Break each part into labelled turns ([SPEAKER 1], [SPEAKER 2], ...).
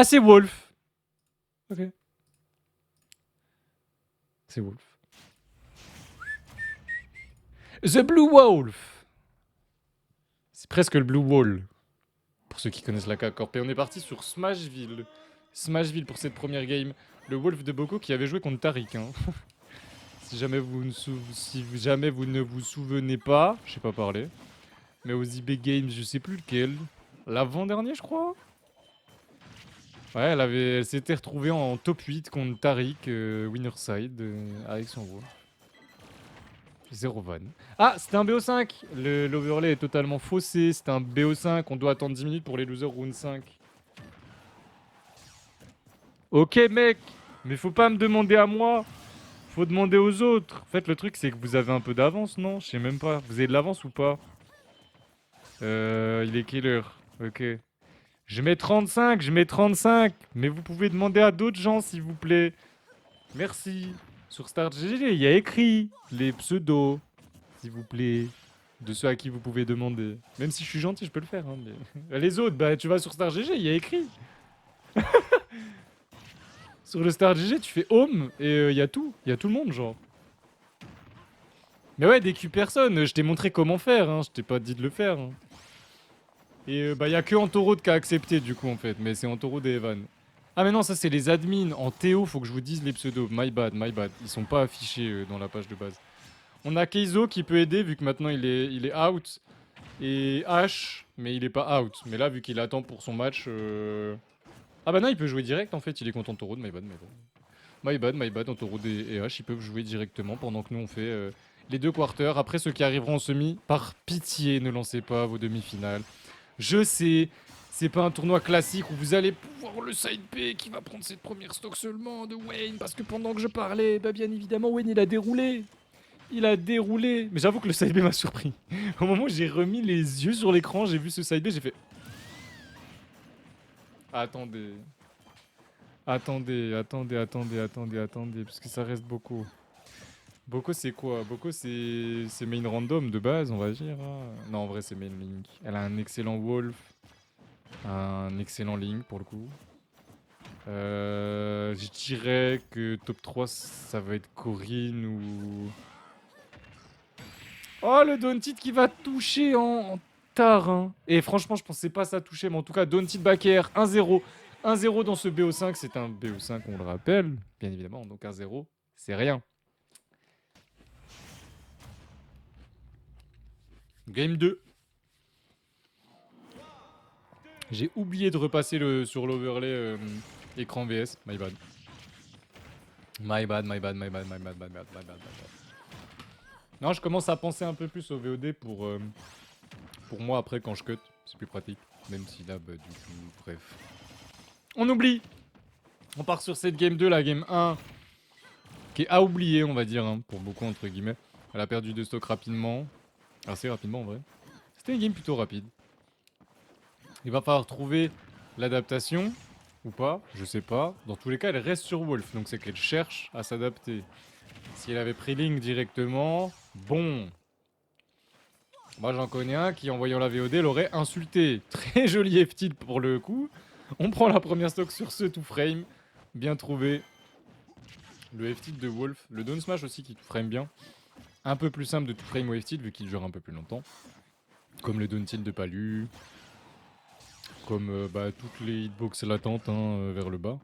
[SPEAKER 1] Ah, c'est Wolf. Ok. C'est Wolf. The Blue Wolf. C'est presque le Blue Wall. Pour ceux qui connaissent la K-Corp. Et on est parti sur Smashville. Smashville pour cette première game. Le Wolf de Boko qui avait joué contre Tariq. Hein. Si jamais vous ne vous souvenez pas, je sais pas parler. Mais aux IB Games, je sais plus lequel. L'avant-dernier, je crois. Ouais, elle s'était retrouvée en top 8 contre Tariq, Winnerside, avec son Wolf. 0 van. Ah, c'était un BO5. L'overlay est totalement faussé. C'était un BO5. On doit attendre 10 minutes pour les losers round 5. Ok, mec. Mais faut pas me demander à moi. Faut demander aux autres. En fait, le truc, c'est que vous avez un peu d'avance, non? Je sais même pas. Vous avez de l'avance ou pas? Il est quelle heure? Ok. Je mets 35, je mets 35. Mais vous pouvez demander à d'autres gens, s'il vous plaît. Merci. Sur StartGG, il y a écrit les pseudos, s'il vous plaît. De ceux à qui vous pouvez demander. Même si je suis gentil, je peux le faire. Hein, mais... Les autres, bah tu vas sur StartGG, il y a écrit. Sur le StartGG, tu fais home et il y a tout. Il y a tout le monde, genre. Mais ouais, DQ personne. Je t'ai montré comment faire. Hein. Je t'ai pas dit de le faire. Hein. Et bah, il y a que Antorod qui a accepté, du coup, en fait. Mais c'est Antorod et Evan. Ah, mais non, ça, c'est les admins. En Théo, faut que je vous dise les pseudos. My bad, my bad. Ils sont pas affichés dans la page de base. On a Keizo qui peut aider, vu que maintenant il est out. Et H, mais il est pas out. Mais là, vu qu'il attend pour son match... Ah bah non, il peut jouer direct, en fait. Il est contre Antorod, my bad, my bad. My bad, Antorod et H, ils peuvent jouer directement pendant que nous, on fait les 2 quarters. Après, ceux qui arriveront en semi, par pitié, ne lancez pas vos demi-finales. Je sais, c'est pas un tournoi classique où vous allez pouvoir le side B qui va prendre cette première stock seulement de Wayne. Parce que pendant que je parlais, bah bien évidemment, Wayne, il a déroulé. Il a déroulé. Mais j'avoue que le side B m'a surpris. Au moment où j'ai remis les yeux sur l'écran, j'ai vu ce side B, j'ai fait... Attendez. Attendez, parce que ça reste Boko. Boko, c'est quoi? Boko, c'est main random de base, on va dire. Hein. Non, en vrai, c'est main Link. Elle a un excellent Wolf. Un excellent Link, pour le coup. Je dirais que top 3, ça va être Corinne ou... Oh, le Daunted qui va toucher en tard. Hein. Et franchement, je pensais pas ça toucher. Mais en tout cas, Daunted Backer, 1-0. 1-0 dans ce BO5. C'est un BO5, on le rappelle. Bien évidemment. Donc 1-0, c'est rien. Game 2. J'ai oublié de repasser sur l'overlay écran VS. My bad. My bad. Non, je commence à penser un peu plus au VOD pour moi après quand je cut. C'est plus pratique. Même si là, bah, du coup, bref. On oublie. On part sur cette game 2, la game 1. Qui est à oublier, on va dire, hein, pour beaucoup, entre guillemets. Elle a perdu de stock rapidement. Assez rapidement, en vrai. C'était une game plutôt rapide. Il va falloir trouver l'adaptation. Ou pas, je sais pas. Dans tous les cas, elle reste sur Wolf. Donc c'est qu'elle cherche à s'adapter. Si elle avait pris Link directement... Bon. Moi, j'en connais un qui, en voyant la VOD, l'aurait insulté. Très joli F-tilt pour le coup. On prend la première stock sur ce two frame. Bien trouvé. Le F-tilt de Wolf. Le down smash aussi qui two frame bien. Un peu plus simple de two frame au F-tilt vu qu'il dure un peu plus longtemps. Comme le down tilt de Palu. Comme bah, toutes les hitbox latentes hein, vers le bas.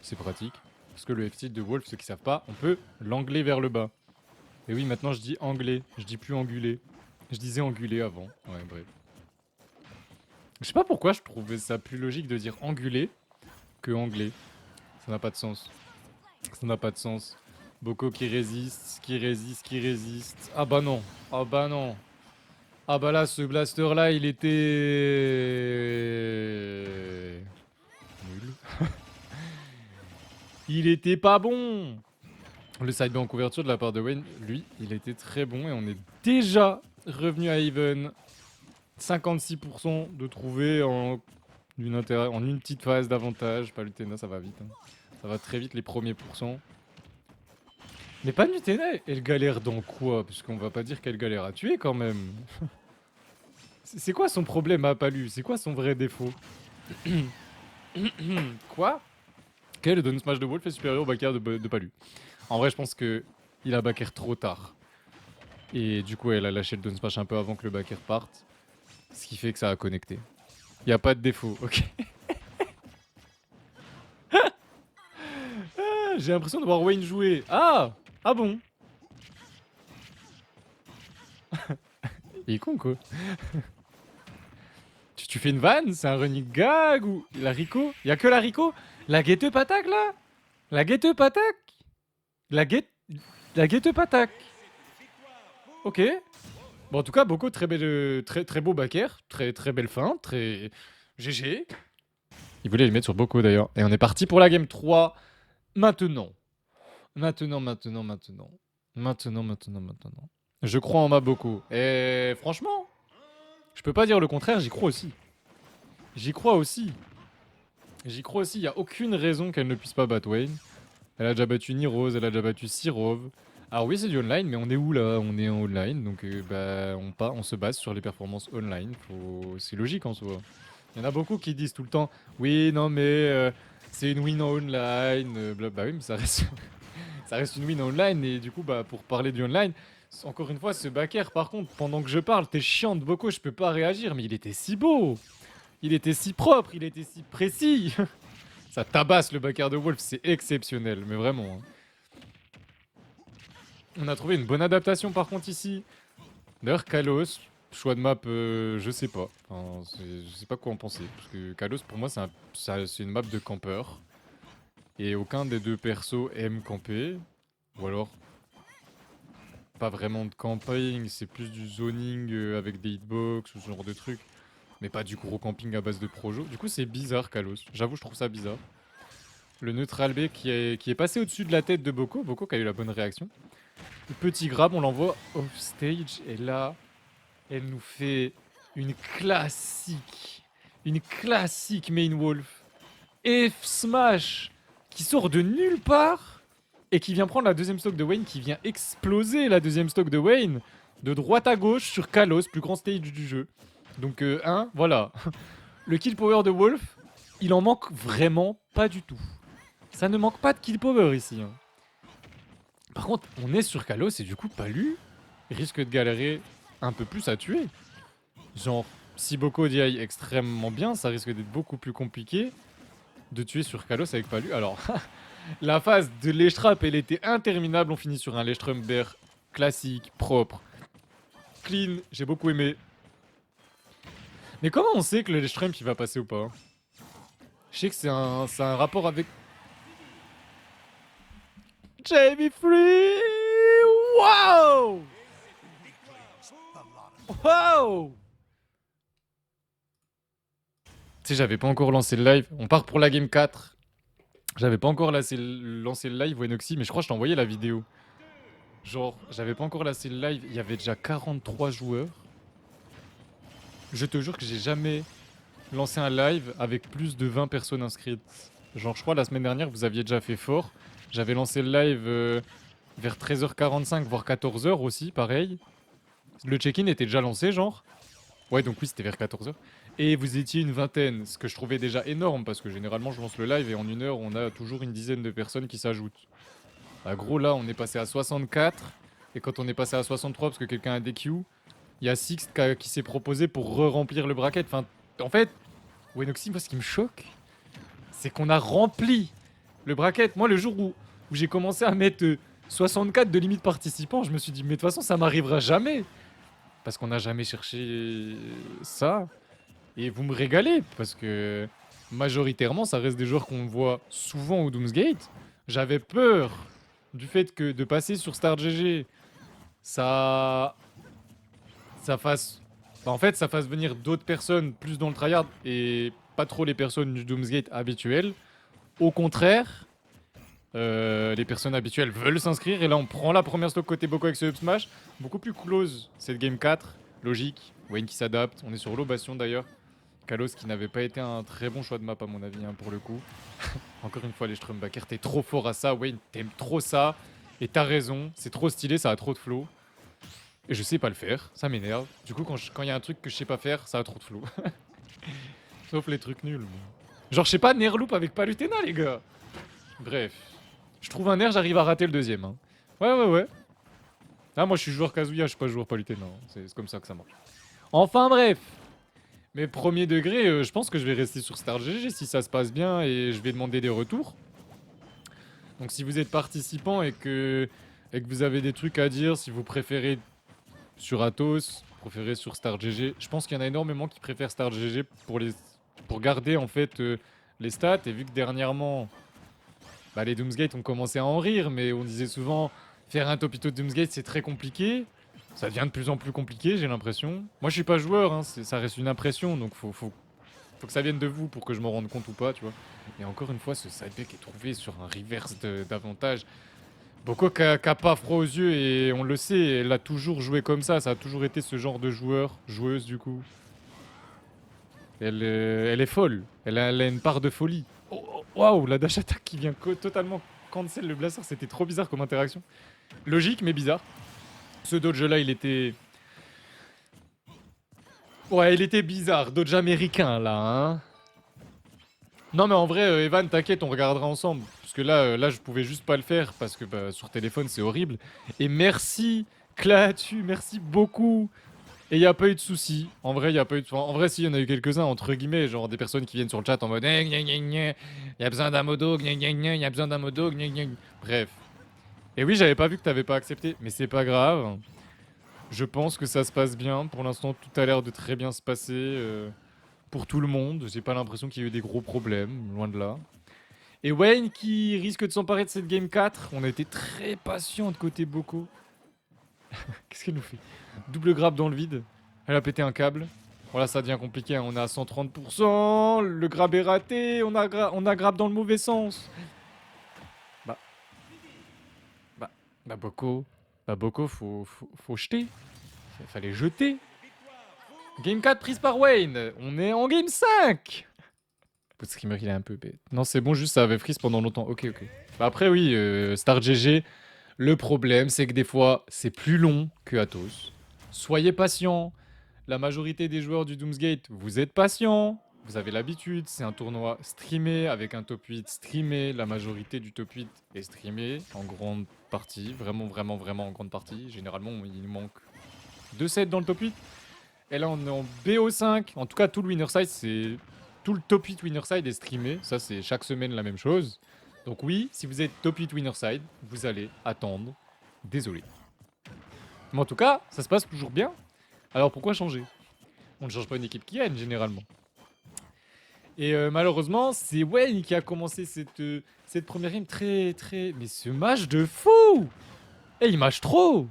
[SPEAKER 1] C'est pratique. Parce que le F-tilt de Wolf, ceux qui savent pas, on peut l'angler vers le bas. Et oui, maintenant je dis anglais. Je dis plus angulé. Je disais angulé avant. Ouais, bref. Je sais pas pourquoi je trouvais ça plus logique de dire angulé que anglais. Ça n'a pas de sens. Ça n'a pas de sens. Boko qui résiste, qui résiste, qui résiste. Ah bah non. Ah bah non. Ah bah là, ce blaster là, il était... nul. Il était pas bon. Le side B en couverture de la part de Wayne, lui, il était très bon et on est déjà revenu à even. 56% de trouver en une petite phase d'avantage. Pas Lutena, ça va vite. Hein. Ça va très vite les premiers pourcents. Mais pas Nutella, elle galère dans quoi? Parce qu'on va pas dire qu'elle galère à tuer quand même. C'est quoi son problème à Palu? C'est quoi son vrai défaut? Quoi? Quel Down Smash de Wolf est supérieur au backer de Palu? En vrai, je pense que il a backer trop tard. Et du coup, elle a lâché le Down Smash un peu avant que le backer parte. Ce qui fait que ça a connecté. Y a pas de défaut, ok. Ah, j'ai l'impression de voir Wayne jouer. Ah! Ah bon? Il est con, quoi. Tu fais une vanne? C'est un running gag ou la Rico? Y'a que la Rico? La guette pataque là? La guette pataque? La guette. La guette pataque. Ok. Bon, en tout cas, beaucoup très beau backer. Très belle fin. Très. GG. Il voulait les mettre sur beaucoup d'ailleurs. Et on est parti pour la game 3. Maintenant. Maintenant. Je crois en ma beaucoup. Et franchement, je peux pas dire le contraire, j'y crois aussi. J'y crois aussi. Il y a aucune raison qu'elle ne puisse pas battre Wayne. Elle a déjà battu Nirose, elle a déjà battu Sirov. Alors oui, c'est du online, mais on est où là? On est en online, donc on se base sur les performances online. C'est logique en soi. Il y en a beaucoup qui disent tout le temps, oui, non mais c'est une win en online. Bah oui, mais ça reste, ça reste une win en online. Et du coup, bah pour parler du online, encore une fois, ce backer, par contre, pendant que je parle, t'es chiante beaucoup, je peux pas réagir, mais il était si beau, il était si propre, il était si précis. Ça tabasse le backer de Wolf, c'est exceptionnel, mais vraiment. Hein. On a trouvé une bonne adaptation par contre ici. D'ailleurs, Kalos, choix de map, je sais pas. Enfin, je sais pas quoi en penser. Parce que Kalos, pour moi, c'est une map de campeur. Et aucun des deux persos aime camper. Ou alors, pas vraiment de camping, c'est plus du zoning avec des hitbox ou ce genre de trucs. Mais pas du gros camping à base de projo. Du coup, c'est bizarre, Kalos. J'avoue, je trouve ça bizarre. Le neutral B qui est passé au-dessus de la tête de Boko. Boko qui a eu la bonne réaction. Le petit grab, on l'envoie off stage. Et là, elle nous fait une classique. Une classique main wolf. F smash qui sort de nulle part et qui vient prendre la deuxième stock de Wayne, qui vient exploser la deuxième stock de Wayne de droite à gauche sur Kalos, plus grand stage du jeu. Donc, voilà. Le kill power de Wolf, il en manque vraiment pas du tout. Ça ne manque pas de kill power ici. Hein. Par contre, on est sur Kalos et du coup, Palu risque de galérer un peu plus à tuer. Genre, si Boko DI extrêmement bien, ça risque d'être beaucoup plus compliqué de tuer sur Kalos avec Palu. Alors, la phase de Leshtrap, elle était interminable. On finit sur un Leshtrumber classique, propre, clean. J'ai beaucoup aimé. Mais comment on sait que le Leshtrump il va passer ou pas? Je sais que c'est un rapport avec Jamie Free. Wow! Wow! Tu sais, j'avais pas encore lancé le live. On part pour la game 4. J'avais pas encore lancé le live, Wenoxy, mais je crois que je t'ai envoyé la vidéo. Genre, j'avais pas encore lancé le live. Il y avait déjà 43 joueurs. Je te jure que j'ai jamais lancé un live avec plus de 20 personnes inscrites. Genre, je crois la semaine dernière, vous aviez déjà fait fort. J'avais lancé le live vers 13h45, voire 14h aussi, pareil. Le check-in était déjà lancé, genre. Ouais, donc oui, c'était vers 14h. Et vous étiez une vingtaine, ce que je trouvais déjà énorme, parce que généralement, je lance le live et en une heure, on a toujours une dizaine de personnes qui s'ajoutent. Bah, gros, là, on est passé à 64. Et quand on est passé à 63, parce que quelqu'un a DQ, il y a Six qui s'est proposé pour re-remplir le bracket. Enfin, en fait, Wenoxy, moi, ce qui me choque, c'est qu'on a rempli le bracket. Moi, le jour où j'ai commencé à mettre 64 de limite participants, je me suis dit, mais de toute façon, ça m'arrivera jamais. Parce qu'on n'a jamais cherché ça. Et vous me régalez, parce que majoritairement, ça reste des joueurs qu'on voit souvent au Doomsgate. J'avais peur du fait que de passer sur StarGG, ça fasse... Bah, en fait, ça fasse venir d'autres personnes plus dans le tryhard et pas trop les personnes du Doomsgate habituelles. Au contraire, les personnes habituelles veulent s'inscrire et là on prend la première stock côté Boko avec ce Up Smash. Beaucoup plus close cette game 4, logique. Wayne qui s'adapte, on est sur low bastion d'ailleurs. Kalos qui n'avait pas été un très bon choix de map à mon avis hein, pour le coup. Encore une fois les Strumbacker, t'es trop fort à ça Wayne, t'aimes trop ça. Et t'as raison, c'est trop stylé, ça a trop de flow. Et je sais pas le faire, ça m'énerve. Du coup quand il y a un truc que je sais pas faire, ça a trop de flow. Sauf les trucs nuls. Genre, je sais pas, Nerloop avec Palutena, les gars. Bref. Je trouve un air, j'arrive à rater le deuxième. Hein. Ouais. Ah, moi, je suis joueur Kazuya, je suis pas joueur Palutena. Hein. C'est comme ça que ça marche. Enfin, bref. Mais premier degré, je pense que je vais rester sur Star GG si ça se passe bien et je vais demander des retours. Donc, si vous êtes participant et que vous avez des trucs à dire, si vous préférez sur Atos, préférez sur Star GG, je pense qu'il y en a énormément qui préfèrent Star GG pour garder en fait les stats. Et vu que dernièrement, bah, les Doomsgate ont commencé à en rire, mais on disait souvent faire un topito de Doomsgate c'est très compliqué. Ça devient de plus en plus compliqué, j'ai l'impression. Moi, je suis pas joueur, hein, ça reste une impression, donc faut que ça vienne de vous pour que je m'en rende compte ou pas, tu vois. Et encore une fois, ce sideback est trouvé sur un reverse d'avantage. Boko qui a pas froid aux yeux et on le sait, elle a toujours joué comme ça a toujours été ce genre de joueuse du coup. Elle est folle, elle a une part de folie. Oh, waouh, la dash attack qui vient totalement cancel le blaster, c'était trop bizarre comme interaction. Logique mais bizarre. Ce dodge là, il était... Ouais, il était bizarre, dodge américain là, hein. Non mais en vrai, Evan, t'inquiète, on regardera ensemble. Parce que là, je pouvais juste pas le faire parce que bah, sur téléphone c'est horrible. Et merci, Clatu, merci beaucoup. Et y a pas eu de soucis. En vrai, y a pas eu de... En vrai, si, y en a eu quelques-uns, entre guillemets, genre des personnes qui viennent sur le chat en mode y a besoin d'un modo, y a besoin d'un modo, bref. Et oui, j'avais pas vu que t'avais pas accepté, mais c'est pas grave. Je pense que ça se passe bien. Pour l'instant, tout a l'air de très bien se passer pour tout le monde. J'ai pas l'impression qu'il y ait eu des gros problèmes, loin de là. Et Wayne qui risque de s'emparer de cette game 4. On a été très patient de côté Boko. Qu'est-ce qu'elle nous fait? Double grab dans le vide. Elle a pété un câble. Voilà, ça devient compliqué. Hein. On est à 130%. Le grab est raté. On a grab dans le mauvais sens. Bah. Bah, Boko. Bah, Boko, faut jeter. Fallait jeter. Game 4 prise par Wayne. On est en game 5. Le streamer, il est un peu bête. Non, c'est bon, juste ça avait freeze pendant longtemps. Ok. Bah, après, oui, Star GG. Le problème, c'est que des fois, c'est plus long que Atos. Soyez patient. La majorité des joueurs du Doomsgate, vous êtes patients. Vous avez l'habitude. C'est un tournoi streamé avec un top 8 streamé. La majorité du top 8 est streamé en grande partie. Vraiment en grande partie. Généralement, il manque 2 sets dans le top 8. Et là, on est en BO5. En tout cas, tout le winner side, c'est... Tout le top 8 winner side est streamé. Ça, c'est chaque semaine la même chose. Donc oui, si vous êtes top 8 winner side, vous allez attendre. Désolé. Mais en tout cas, ça se passe toujours bien. Alors pourquoi changer? On ne change pas une équipe qui gagne, généralement. Et malheureusement, c'est Wayne qui a commencé cette première game très... Mais ce match de fou! Eh, il match trop!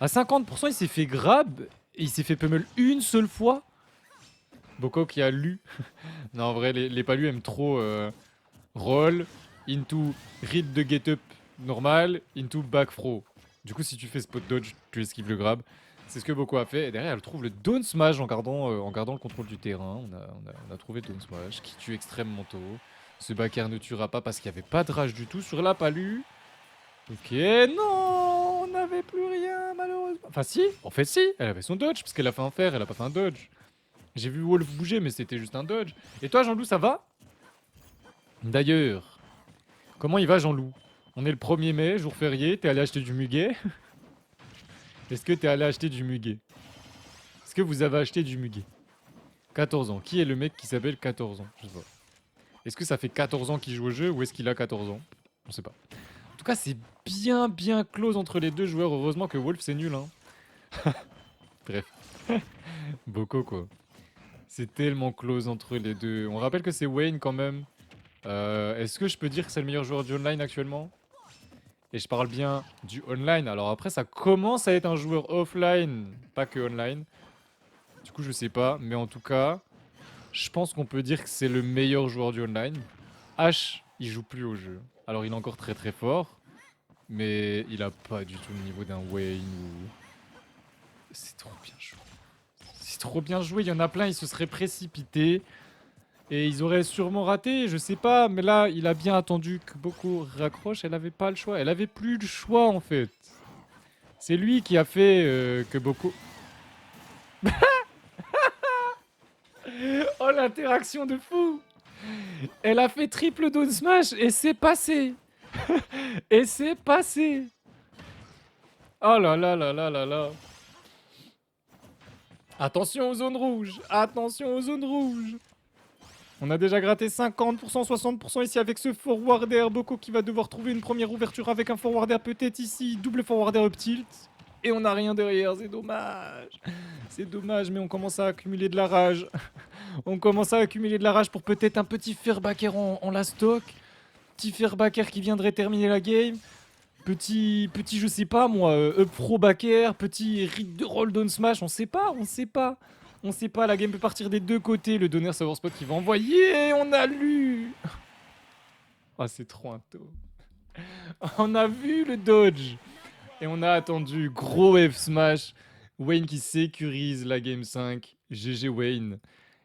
[SPEAKER 1] À 50%, il s'est fait grab. Et il s'est fait pummel une seule fois. Boko qui a lu. Non, en vrai, les palus aiment trop roll, into read de get up normal, into back throw. Du coup, si tu fais spot dodge, tu esquives le grab. C'est ce que Boko a fait. Et derrière, elle trouve le down smash en gardant le contrôle du terrain. On a trouvé down smash qui tue extrêmement tôt. Ce backer ne tuera pas parce qu'il n'y avait pas de rage du tout sur la palu. Ok, non, on n'avait plus rien malheureusement. Enfin si, en fait si, elle avait son dodge parce qu'elle a fait un fer, elle a pas fait un dodge. J'ai vu Wolf bouger mais c'était juste un dodge. Et toi Jean-Loup ça va? D'ailleurs, comment il va Jean-Loup? On est le 1er mai, jour férié, t'es allé acheter du muguet? Est-ce que t'es allé acheter du muguet? Est-ce que vous avez acheté du muguet? 14 ans. Qui est le mec qui s'appelle 14 ans? Je sais pas. Est-ce que ça fait 14 ans qu'il joue au jeu ou est-ce qu'il a 14 ans? On sait pas. En tout cas, c'est bien close entre les deux joueurs. Heureusement que Wolf c'est nul, hein. Bref. Boko quoi. C'est tellement close entre les deux. On rappelle que c'est Wayne quand même. Est-ce que je peux dire que c'est le meilleur joueur du online actuellement? Et je parle bien du online. Alors après, ça commence à être un joueur offline, pas que online. Du coup, je sais pas. Mais en tout cas, je pense qu'on peut dire que c'est le meilleur joueur du online. H, il joue plus au jeu. Alors il est encore très fort. Mais il a pas du tout le niveau d'un Wayne ou... C'est trop bien joué. C'est trop bien joué. Il y en a plein, ils se seraient précipités. Et ils auraient sûrement raté, je sais pas. Mais là, il a bien attendu que beaucoup raccrochent. Elle avait pas le choix. Elle avait plus le choix, en fait. C'est lui qui a fait que beaucoup... Oh, l'interaction de fou! Elle a fait triple down smash et c'est passé. Et c'est passé. Oh là là là là là là. Attention aux zones rouges. Attention aux zones rouges. On a déjà gratté 50%, 60% ici avec ce forwarder. Boko qui va devoir trouver une première ouverture avec un forwarder peut-être ici. Double forwarder up tilt. Et on n'a rien derrière, c'est dommage. C'est dommage, mais on commence à accumuler de la rage. On commence à accumuler de la rage pour peut-être un petit fairbacker en last stock. Petit fairbacker qui viendrait terminer la game. Petit je sais pas moi, up pro backer, petit read de roll down smash, on sait pas, on sait pas. On sait pas, la game peut partir des deux côtés. Le donner savoir spot qui va envoyer, on a lu. Ah, c'est trop un taux. On a vu le dodge. Et on a attendu. Gros F smash. Wayne qui sécurise la game 5. GG Wayne.